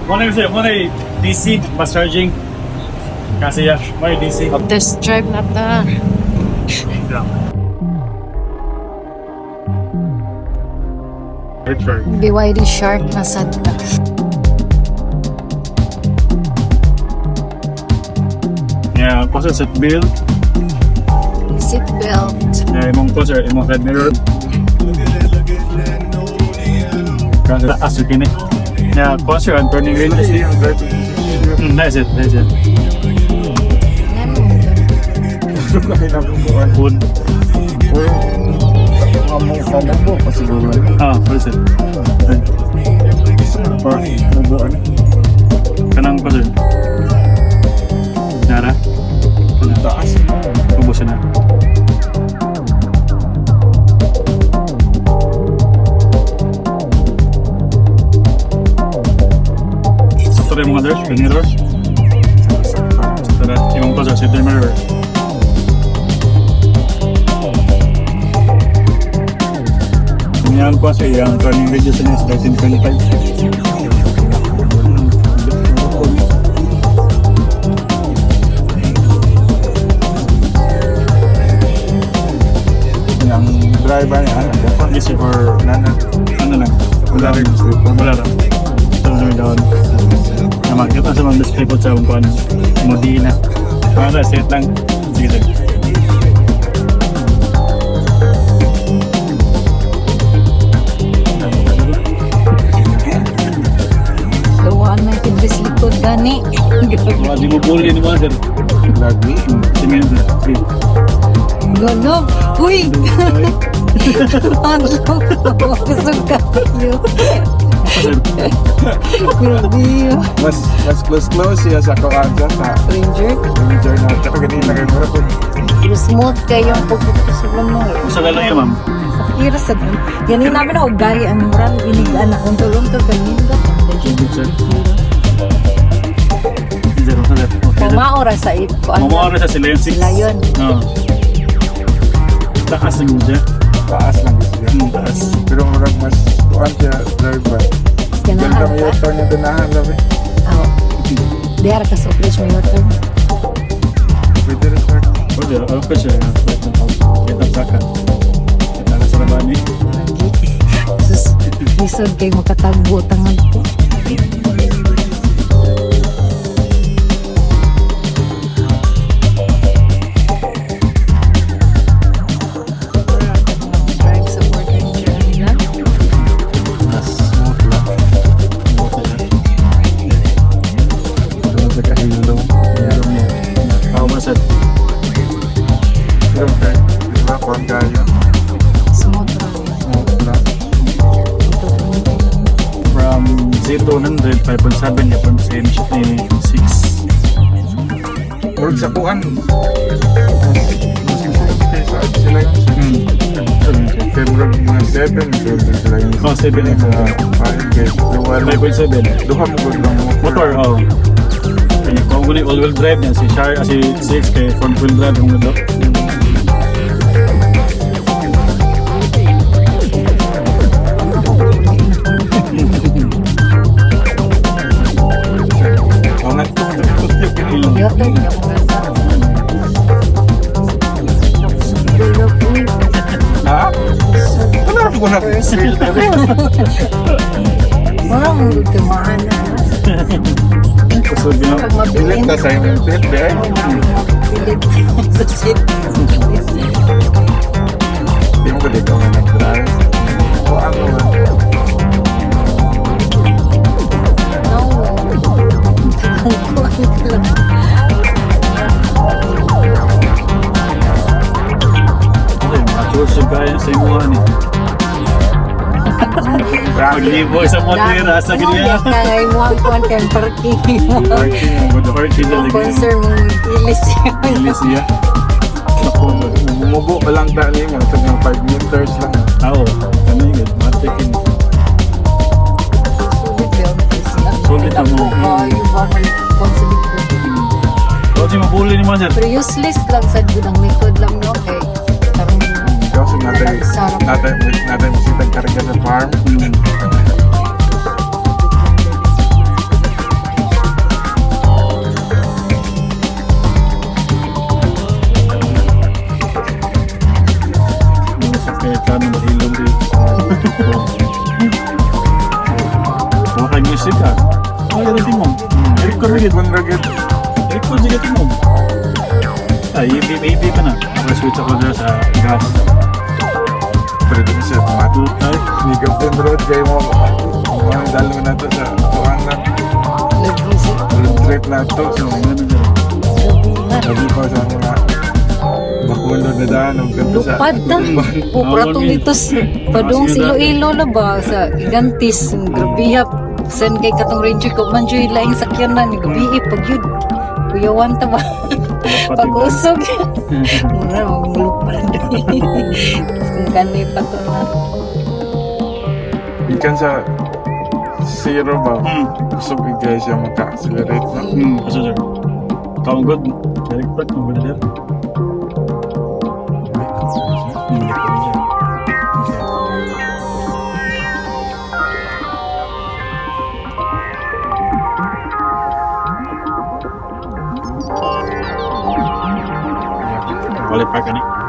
Muna DC, fast charging. Kasi ya, may DC. Test drive na ta. BYD Shark na sad na. Yeah, kasi seat belt. Seat belt. Yeah, imong sir, imong head mirror. Kasi taas yung kini. Yeah, sir, ang turning radius. That's it. Food. Ah, what is it? Kanang pa sir? Nara? Taas. Ubusin na. Sakto rin mga others, mirror. Tara, yung pa sir, center mirror. Yan po siya, yung turning radius niya is 1325. Yang driver niya, dapat Easy for ano lang, wala lang. Ito na may doon. Makita sa mga display po sa kung Modena. Set lang. Sige sir. Likod gani. Di mo bully ni mga sir. lagi. Tingin sir. Sige. Gano. Uy! Ano? Kusog ka. Grabe. Mas close siya sa kawansa sa Ranger. Ranger na. Tsaka ganyan na kayo po. Smooth kayong pagpupusulan mo. Usaga lang yun ma'am. Kira sa ganun. Ganin namin ako gali ang murang inigaan na untol-untol kanin ka. Sige sir. Zero sa left. Pumaora sa ito. Mamaora sa sila yung 6. Sila yun. Oo. Taas lang siya. Taas lang siya. Taas. Pero murag mas tuan siya driver. Ganda Ganahan mo ka. yung turn yung danahan labi. Oo. Diara ka sa operation mo yung turn. Pwede rin sir. Pwede, okay siya. Kita saka. Kita na sa labani. Sus, lisod kayo makatagbo tangan ko. Drive sa Ford Ranger nila. Mas smooth lang. Doon sa kahilo. Meron mo. How was it? Pero sir, di ba kung kaya? Smooth run. Smooth lang. From 0 to 100, 5.7, ya from 6. Murag sa kuan. Mas okay sa sila yun. Kaya murag mga 7. Sila yun. Oh, 7 yun. Sa 5. So, wala. 5.7. Duha mo gud lang Motor, oh. Kung guni all-wheel drive niya, si Shark, si 6 kay front-wheel drive yung mundo. Yoto niya kung nasa. Dulo po. Ha? Ano ko na Parang tumaan na. Kusog yun. Pag mabilin. Bilit ka sa yung pit, be. Pilit sa seat. Hindi mo pwede ikaw na nag-drive. O ano ba? No. Kukuhan ka lang. Mature siya kaya sa imuhan eh. Maglibo sa motor, asa ganyan. Kaya mo ang content parking. Parking mo gud. Parking na lagi. Sponsor mo ilis yun. Ilis siya. Bumubo pa lang dali mo sa mga 5 meters lang. Oo. Ano yun? Matikin. Sulit ang mo. Yung mga responsibility. Huwag siya mabuli ni Master. Pero useless lang sa gudang likod lang no. Okay. Tarong Kasi natin mo sitang karga sa farm. Mga kag-music ka. Mga ganating mo. Eric ko rin. Kung ragit, Eric ko rin mo. Ay, baby pa na. Naka-switch ako dyan sa gas. pwede mo siya tumatut. Ay, Ni Captain Road, kayo mo, mga dalo na to sa tuwan na. Lagi sa Road trip na to. So, ano na dyan. gabi nga. sabi pa sa mga bakulo na daan, ang ganda sa... Lupad na. Pupratong ito padung sa Iloilo na ba sa Gigantis. Grabe hap. Sen kay katong ranger ko man joy laing sakyan na ni gabi pag yun. Kuyawan ta ba? Pag-usog. Mura maglupad. Kung gani pa to na. Ikan sa zero ba? Gusto ko guys siya maka-accelerate na. Basta sir. Kaong good. Eric Pratt, ang good sir. Balik pa ka ni.